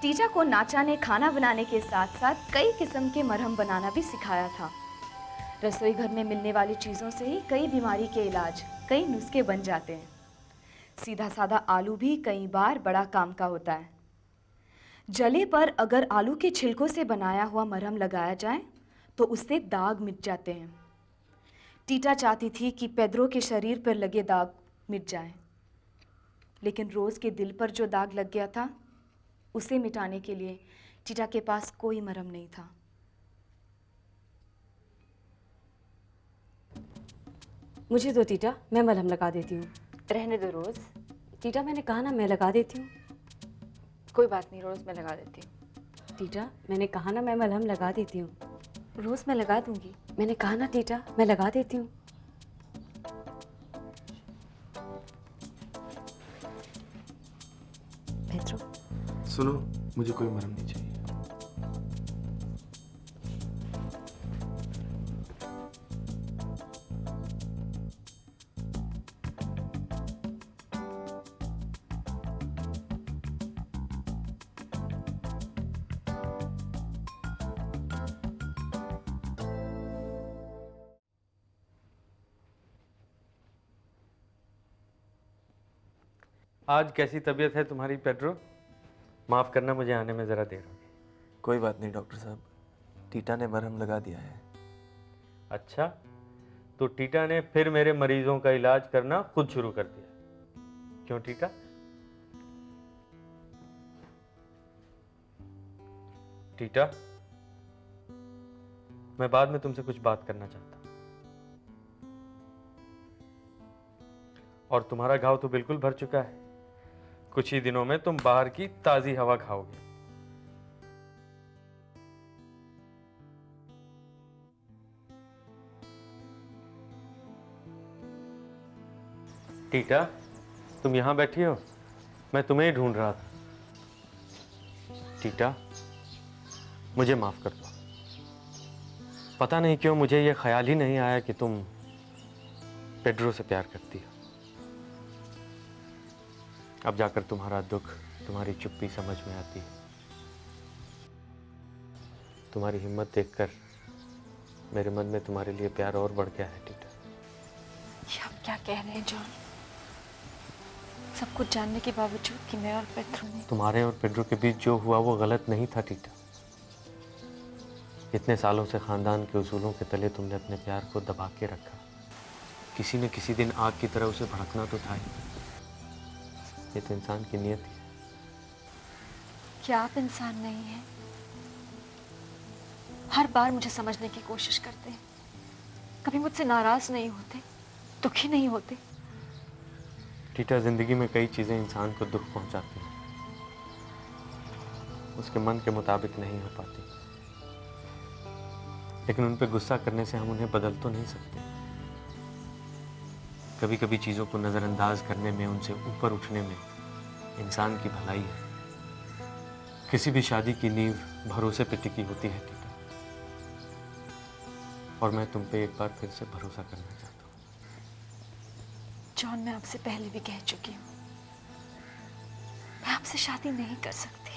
टीचा को नाचा ने खाना बनाने के साथ साथ कई किस्म के मरहम बनाना भी सिखाया था। रसोई घर में मिलने वाली चीज़ों से ही कई बीमारी के इलाज, कई नुस्खे बन जाते हैं। सीधा साधा आलू भी कई बार बड़ा काम का होता है। जले पर अगर आलू के छिलकों से बनाया हुआ मरहम लगाया जाए तो उससे दाग मिट जाते हैं। टीटा चाहती थी कि पेद्रो के शरीर पर लगे दाग मिट जाएं, लेकिन रोज़ के दिल पर जो दाग लग गया था उसे मिटाने के लिए टीटा के पास कोई मरहम नहीं था। मुझे दो टीटा, मैं मलहम लगा देती हूँ। रहने दो रोज़। टीटा मैंने कहा ना मैं लगा देती हूँ। कोई बात नहीं रोज़, मैं लगा देती हूँ। टीटा मैंने कहा ना मैं मलहम लगा देती हूँ। रोज़ मैं लगा दूंगी। मैंने कहा ना टीटा मैं लगा देती हूँ। पेद्रो सुनो, मुझे कोई मरहम नहीं चाहिए। आज कैसी तबीयत है तुम्हारी पेड्रो? माफ़ करना, मुझे आने में ज़रा देर होगी। कोई बात नहीं डॉक्टर साहब, टीटा ने मरहम लगा दिया है। अच्छा, तो टीटा ने फिर मेरे मरीजों का इलाज करना खुद शुरू कर दिया। क्यों टीटा? टीटा, मैं बाद में तुमसे कुछ बात करना चाहता हूं। और तुम्हारा घाव तो बिल्कुल भर चुका है। कुछ ही दिनों में तुम बाहर की ताजी हवा खाओगे। टीटा, तुम यहां बैठी हो? मैं तुम्हें ही ढूंढ रहा था। टीटा, मुझे माफ कर दो। पता नहीं क्यों मुझे यह ख्याल ही नहीं आया कि तुम पेड्रो से प्यार करती हो। अब जाकर तुम्हारा दुख, तुम्हारी चुप्पी समझ में आती है। तुम्हारी हिम्मत देखकर मेरे मन में तुम्हारे लिए प्यार और बढ़ गया है टीटा। ये आप क्या कह रहे हैं जॉन? सब कुछ जानने के बावजूद कि मैं और पेड्रो ने तुम्हारे और पेड्रो के बीच जो हुआ वो गलत नहीं था टीटा। इतने सालों से खानदान के उसूलों के तले तुमने अपने प्यार को दबा के रखा। किसी न किसी दिन आग की तरह उसे भड़कना तो था ही। ये तो इंसान की नियत है। क्या आप इंसान नहीं हैं? हर बार मुझे समझने की कोशिश करते हैं, कभी मुझसे नाराज नहीं होते, दुखी नहीं होते। टीटा, जिंदगी में कई चीजें इंसान को दुख पहुंचाती हैं, उसके मन के मुताबिक नहीं हो पाती, लेकिन उन पर गुस्सा करने से हम उन्हें बदल तो नहीं सकते। कभी कभी चीज़ों को नज़रअंदाज करने में, उनसे ऊपर उठने में इंसान की भलाई है। किसी भी शादी की नींव भरोसे पे टिकी होती है टीटा, और मैं तुम पे एक बार फिर से भरोसा करना चाहता हूँ। जॉन, मैं आपसे पहले भी कह चुकी हूँ, मैं आपसे शादी नहीं कर सकती।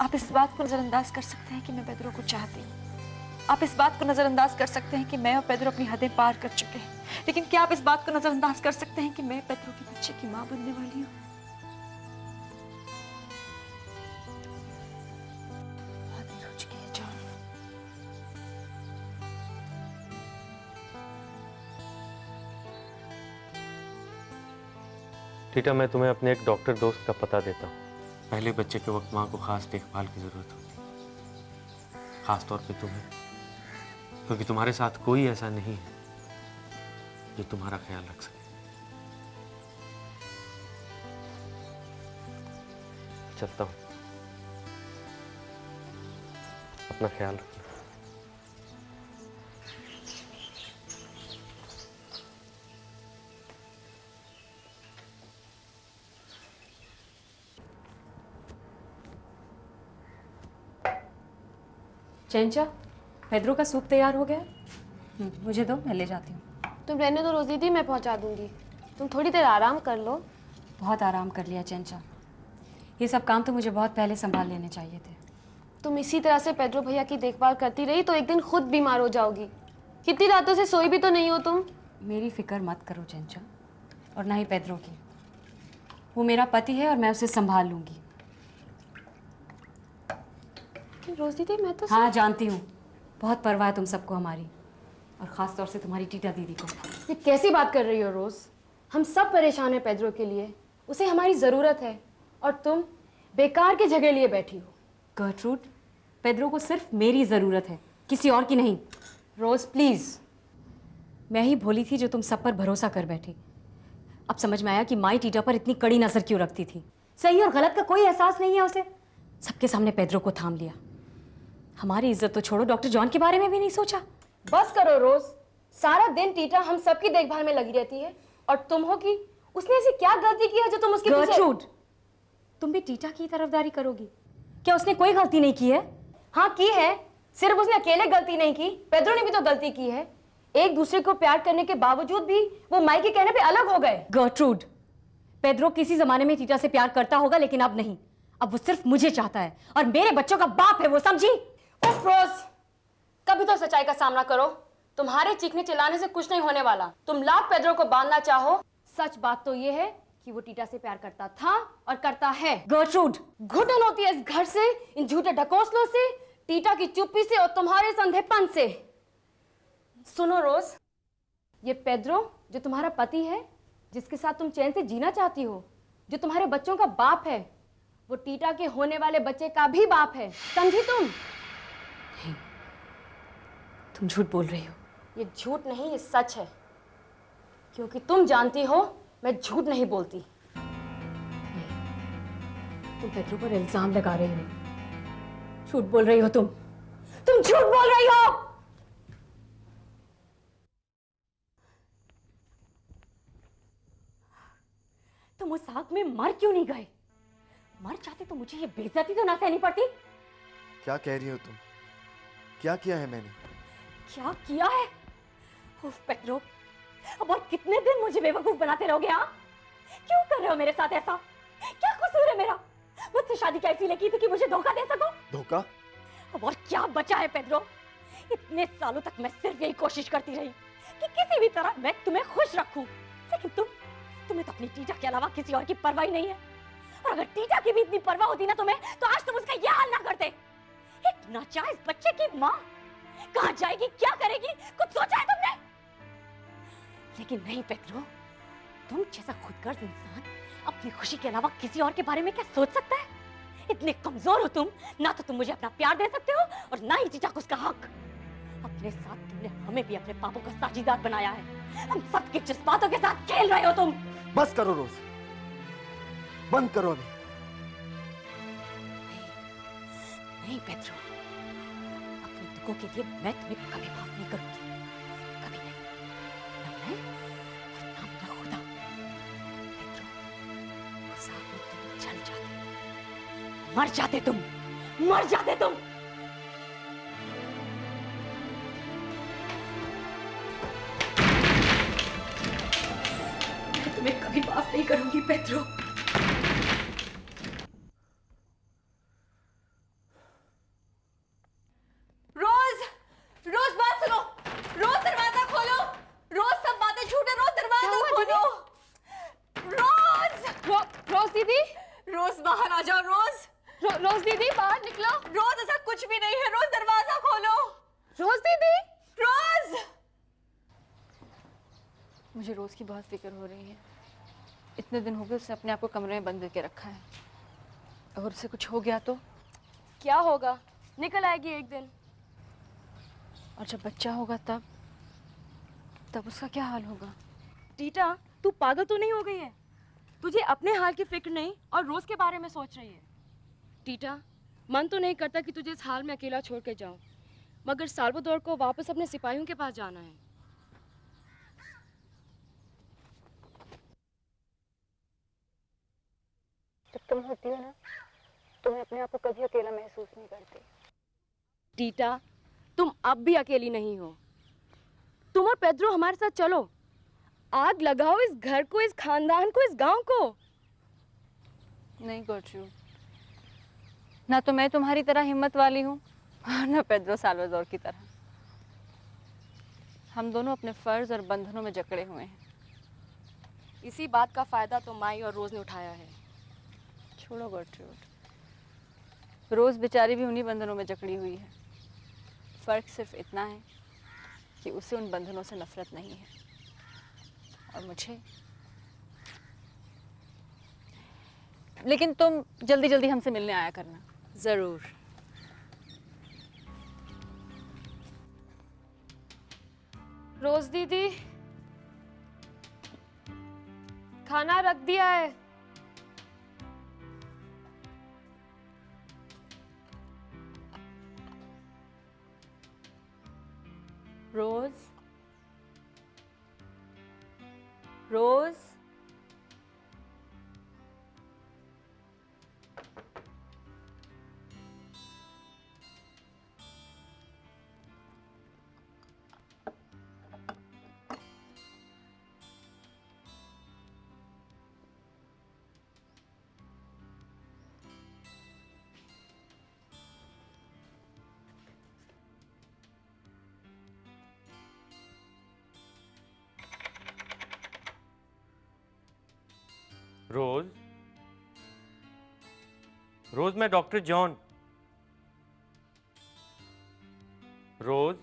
आप इस बात को नज़रअंदाज कर सकते हैं कि मैं पेड्रो को चाहती हूँ। आप इस बात को नज़रअंदाज कर सकते हैं कि मैं और पेड्रो अपनी हदें पार कर चुके हैं, लेकिन क्या आप इस बात को नज़रअंदाज कर सकते हैं कि मैं पेड्रो के बच्चे की माँ बनने वाली हूँ? बहुत देर हो चुकी है जॉन। टीटा, मैं तुम्हें अपने एक डॉक्टर दोस्त का पता देता हूँ। पहले बच्चे के वक्त माँ को खास देखभाल की जरूरत होती है, खास तौर पे तुम्हें, क्योंकि तुम्हारे साथ कोई ऐसा नहीं है जो तुम्हारा ख्याल रख सके। चलता हूँ, अपना ख्याल रखना। चेंचा, पेद्रो का सूप तैयार हो गया। मुझे दो, मैं ले जाती हूँ। तुम रहने दो रोज़ी दी, मैं पहुंचा दूंगी। तुम थोड़ी देर आराम कर लो। बहुत आराम कर लिया चेंचा। ये सब काम तो मुझे बहुत पहले संभाल लेने चाहिए थे। तुम इसी तरह से पेड्रो भैया की देखभाल करती रही तो एक दिन खुद बीमार हो जाओगी। कितनी रातों से सोई भी तो नहीं हो तुम। मेरी फिक्र मत करो चंचल, और ना ही पेड्रो की। वो मेरा पति है और मैं उसे संभाल लूंगी। रोज दीदी मैं तो हाँ जानती हूँ, बहुत परवाह है तुम सबको हमारी, और ख़ास तौर से तुम्हारी टीटा दीदी को। ये कैसी बात कर रही हो रोज? हम सब परेशान हैं पेड्रो के लिए, उसे हमारी ज़रूरत है और तुम बेकार के झगड़े लिए बैठी हो। गर्ट्रूड, पेड्रो को सिर्फ मेरी ज़रूरत है, किसी और की नहीं। रोज प्लीज़। मैं ही भोली थी जो तुम सब पर भरोसा कर बैठी। अब समझ में आया कि माई टीटा पर इतनी कड़ी नज़र क्यों रखती थी। सही और गलत का कोई एहसास नहीं है उसे। सबके सामने पेड्रो को थाम लिया। हमारी इज्जत तो छोड़ो, डॉक्टर जॉन के बारे में भी नहीं सोचा। बस करो रोज, सारा दिन टीटा हम सबकी देखभाल में लगी रहती है और तुम हो कि उसने ऐसी क्या गलती की है जो तुम उसके पीछे। गर्ट्रूड, तुम भी टीटा की तरफदारी करोगी? क्या उसने कोई गलती नहीं की है? हाँ की है, सिर्फ उसने अकेले गलती नहीं की, पेड्रो ने भी तो गलती की है। एक दूसरे को प्यार करने के बावजूद भी वो माई के कहने पे अलग हो गए। गर्ट्रूड, पेड्रो किसी जमाने में टीटा से प्यार करता होगा, लेकिन अब नहीं। अब वो सिर्फ मुझे चाहता है और मेरे बच्चों का बाप है वो, समझी? उफ रोज, कभी तो सच्चाई का सामना करो। तुम्हारे चीखने चिल्लाने से कुछ नहीं होने वाला। तुम लाख पेड्रो को बांधना चाहो, सच बात तो ये है कि वो टीटा से प्यार करता था और करता है। गर्ट्रूड, घुटन होती है इस घर से, इन झूठे ढकोसलों से, टीटा की चुप्पी से और तुम्हारे इस अंधेपन से। सुनो रोज, ये पेड्रो जो तुम्हारा पति है, जिसके साथ तुम चैन से जीना चाहती हो, जो तुम्हारे बच्चों का बाप है, वो टीटा के होने वाले बच्चे का भी बाप है, समझी तुम? तुम झूठ बोल रही हो। ये झूठ नहीं, ये सच है, क्योंकि तुम जानती हो मैं झूठ नहीं बोलती। तुम पेड्रो पर इल्जाम लगा रही हो, झूठ बोल रही हो तुम झूठ बोल रही हो। तुम उस आग में मर क्यों नहीं गए? मर जाते तो मुझे ये बेइज्जती तो ना सहनी पड़ती। क्या कह रही हो तुम? क्या किया है मैंने? क्या किया है? उफ पेड्रो, अब और कितने दिन मुझे बेवकूफ बनाते रहोगे? हाँ, क्यों कर रहे हो मेरे साथ ऐसा? क्या कसूर है मेरा? मुझसे शादी क्या इसीलिए की थी कि मुझे धोखा दे सको? धोखा? अब और क्या बचा है पेड्रो? इतने सालों तक मैं सिर्फ यही कोशिश करती रही कि किसी भी तरह मैं तुम्हें खुश रखूं, लेकिन तुम्हें तो अपनी टीटा के अलावा किसी और की परवाह ही नहीं है। और अगर टीटा की भी इतनी परवाह होती ना तुम्हें, तो आज तुम उसका यह हाल ना करते। एक नाजायज बच्चे की माँ कहाँ जाएगी, क्या करेगी, कुछ सोचा है तुमने? लेकिन नहीं पेड्रो, तुम जैसा खुदगर्ज इंसान अपनी खुशी के अलावा किसी और के बारे में क्या सोच सकता है? इतने कमजोर हो तुम, ना तो तुम मुझे अपना प्यार दे सकते हो और ना ही टीटा को उसका हक। अपने साथ तुमने हमें भी अपने पापों का साझीदार बनाया है। हम सबके जज्बातों के साथ खेल रहे हो तुम। बस करो रोज, बंद करो अभी। नहीं पेड्रो, अपने दुखों के लिए मैं तुम्हें कभी माफ नहीं करूंगी, कभी नहीं। ना मैं और ना मेरा खुदा। पेड्रो, उस आग में तुम जल जाते, मर जाते तुम, मर जाते तुम। मैं तुम्हें कभी माफ नहीं करूंगी पेड्रो। रोज बात सुनो, रोज दरवाजा खोलो, रोज सब बातें झूठे, रोज दरवाजा खोलो। रोज दीदी, रोज बाहर आ जाओ। रोज दीदी बाहर निकलो। रोज ऐसा कुछ भी नहीं है, रोज दरवाजा खोलो। रोज दीदी, रोज, मुझे रोज की बहुत फिक्र हो रही है। इतने दिन हो गए उसने अपने आप को कमरे में बंद करके रखा है। अगर उसे कुछ हो गया तो क्या होगा? निकल आएगी एक दिन, और जब बच्चा होगा तब उसका क्या हाल होगा? टीटा, तू पागल तो नहीं हो गई है? तुझे अपने हाल की फिक्र नहीं और रोज के बारे में सोच रही है। टीटा, मन तो नहीं करता कि तुझे इस हाल में अकेला छोड़ के जाऊं, मगर साल्वाडोर को वापस अपने सिपाहियों के पास जाना है। जब तुम होती हो ना, तुम्हें अपने आप को कभी अकेला महसूस नहीं करती। टीटा, तुम अब भी अकेली नहीं हो। तुम और पेड्रो हमारे साथ चलो, आग लगाओ इस घर को, इस खानदान को, इस गांव को। नहीं गर्ट्रूड, ना तो मैं तुम्हारी तरह हिम्मत वाली हूँ और ना पेड्रो साल्वाडोर की तरह। हम दोनों अपने फर्ज और बंधनों में जकड़े हुए हैं। इसी बात का फायदा तो माई और रोज ने उठाया है। छोड़ो गर्ट्रूड, रोज बेचारी भी उन्हीं बंधनों में जकड़ी हुई है। फर्क सिर्फ इतना है कि उसे उन बंधनों से नफरत नहीं है और मुझे। लेकिन तुम जल्दी जल्दी हमसे मिलने आया करना। जरूर। रोज दीदी, खाना रख दिया है। रोज, रोज, रोज, रोज, मैं डॉक्टर जॉन। रोज,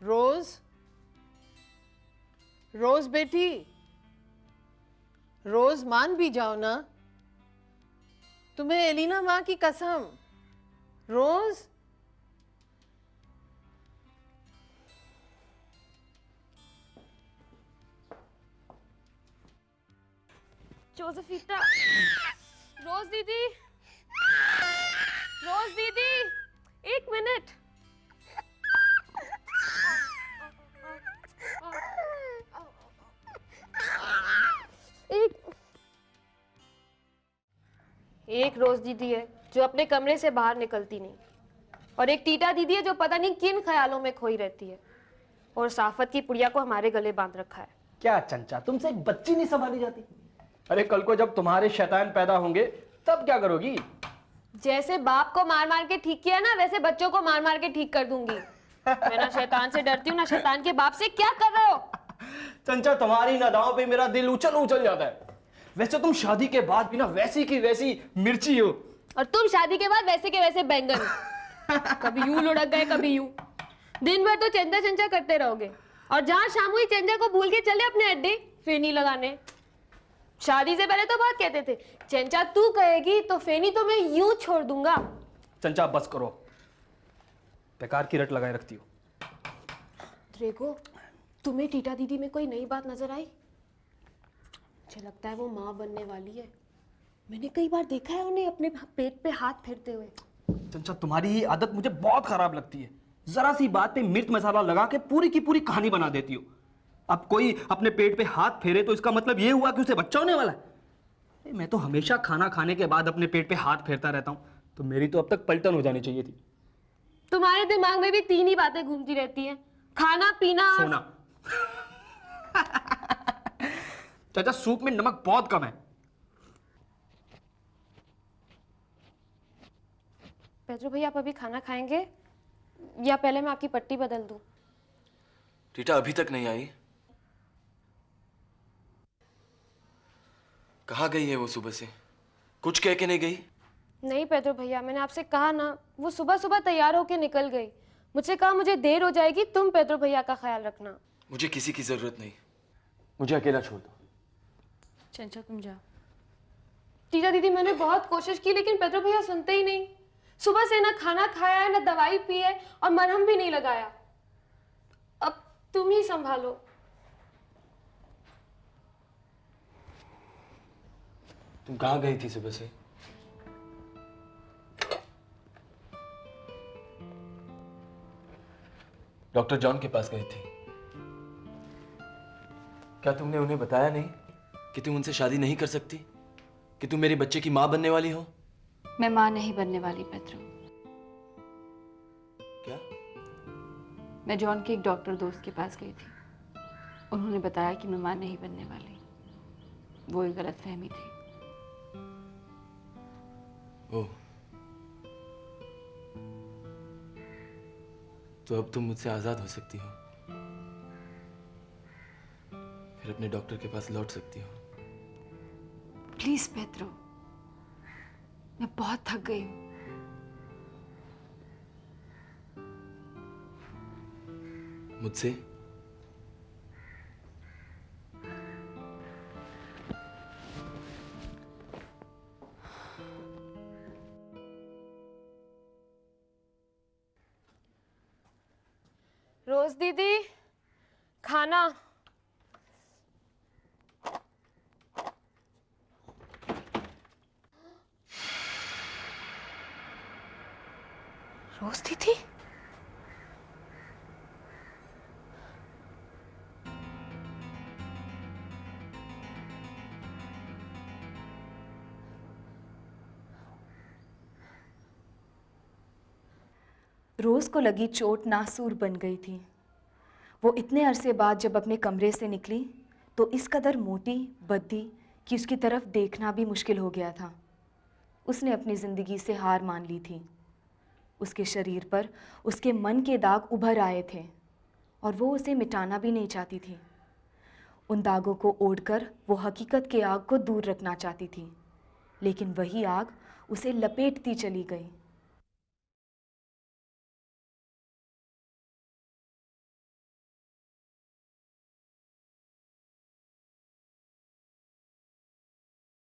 रोज, रोज बेटी, रोज मान भी जाओ ना। तुम्हें एलिना माँ की कसम। रोज, जोसेफिता, रोज दीदी, रोज दीदी, 1 मिनट। एक रोज दीदी है जो अपने कमरे से बाहर निकलती नहीं, और एक टीटा दीदी है जो पता नहीं किन ख्यालों में खोई रहती है, और साफत की पुड़िया को हमारे गले बांध रखा है। क्या चंचा, तुमसे एक बच्ची नहीं संभाली जाती? अरे कल को जब तुम्हारे शैतान पैदा होंगे तब क्या करोगी? जैसे बाप को मार मार के ठीक किया ना, वैसे बच्चों को मार मार के ठीक कर दूंगी। मैं ना शैतान से डरती हूँ ना शैतान के बाप से। क्या कर रहे हो? चंचा, तुम्हारी नदाओं पे मेरा दिल उछल उछल जाता है। वैसे तुम शादी के बाद भी ना वैसी की वैसी मिर्ची हो, और तुम शादी के बाद वैसे के वैसे बैंगन। कभी यूं लुढ़क गए, कभी यूं। दिन भर तो चंदा चंचा करते रहोगे, और जहां शाम हुई चंचा को भूल के चले अपने अड्डे फेनी लगाने। शादी से पहले तो बहुत कहते थे, चंचा तू कहेगी तो फेनी तो मैं यूं छोड़ दूंगा। चंचा बस करो, बेकार की रट लगाए रखती हो। ड्रेगो, तुम्हें टीटा दीदी में कोई नई बात नजर आई? मुझे लगता है वो माँ बनने वाली है। मैंने कई बार देखा है उन्हें अपने पेट पे हाथ फेरते हुए। चंचा, तुम्हारी ये आदत मुझे बहुत खराब लगती है। जरा सी बात पे मिर्च मसाला लगा के पूरी की पूरी कहानी बना देती हो। अब कोई अपने पेट पे हाथ फेरे तो इसका मतलब ये हुआ कि उसे बच्चा होने वाला है? मैं तो हमेशा खाना खाने के बाद अपने पेट पे हाथ फेरता रहता हूँ, तो मेरी तो अब तक पलटन हो जानी चाहिए थी। तुम्हारे दिमाग में भी 3 ही बातें घूमती रहती हैं, खाना, पीना, सोना। चाचा, सूप में नमक बहुत कम है। पेड्रो भैया, आप अभी खाना खाएंगे या पहले मैं आपकी पट्टी बदल दूं? टीटा अभी तक नहीं आई। कहाँ गई है वो सुबह से? कुछ कह के नहीं गई? नहीं पेड्रो भैया, मैंने आपसे कहा ना, वो सुबह सुबह तैयार होके निकल गई। मुझसे कहा मुझे देर हो जाएगी, तुम पेड्रो भैया का ख्याल रखना। मुझे किसी की जरूरत नहीं, मुझे अकेला छोड़ दो। चंचा तुम जाओ। टीटा दीदी, मैंने बहुत कोशिश की लेकिन पेड्रो भैया सुनते ही नहीं। सुबह से ना खाना खाया है, ना दवाई पी है, और मरहम भी नहीं लगाया। अब तुम ही संभालो। तुम कहाँ गई थी सुबह से? डॉक्टर जॉन के पास गई थी। क्या तुमने उन्हें बताया नहीं कि तुम उनसे शादी नहीं कर सकती, कि तुम मेरे बच्चे की माँ बनने वाली हो? मैं माँ नहीं बनने वाली पेड्रो। क्या? मैं जॉन के एक डॉक्टर दोस्त के पास गई थी। उन्होंने बताया कि मैं माँ नहीं बनने वाली। वो एक गलतफहमी थी। ओह, तो अब तुम मुझसे आजाद हो सकती हो, फिर अपने डॉक्टर के पास लौट सकती हो। प्लीज पेड्रो, मैं बहुत थक गई हूँ। मुझसे? रोज दीदी, खाना। रोज दीदी? रोज को लगी चोट नासूर बन गई थी। वो इतने अरसे बाद जब अपने कमरे से निकली तो इस कदर मोटी बद्दी कि उसकी तरफ देखना भी मुश्किल हो गया था। उसने अपनी ज़िंदगी से हार मान ली थी। उसके शरीर पर उसके मन के दाग उभर आए थे और वो उसे मिटाना भी नहीं चाहती थी। उन दागों को ओढ़कर वो हकीकत के आग को दूर रखना चाहती थी, लेकिन वही आग उसे लपेटती चली गई।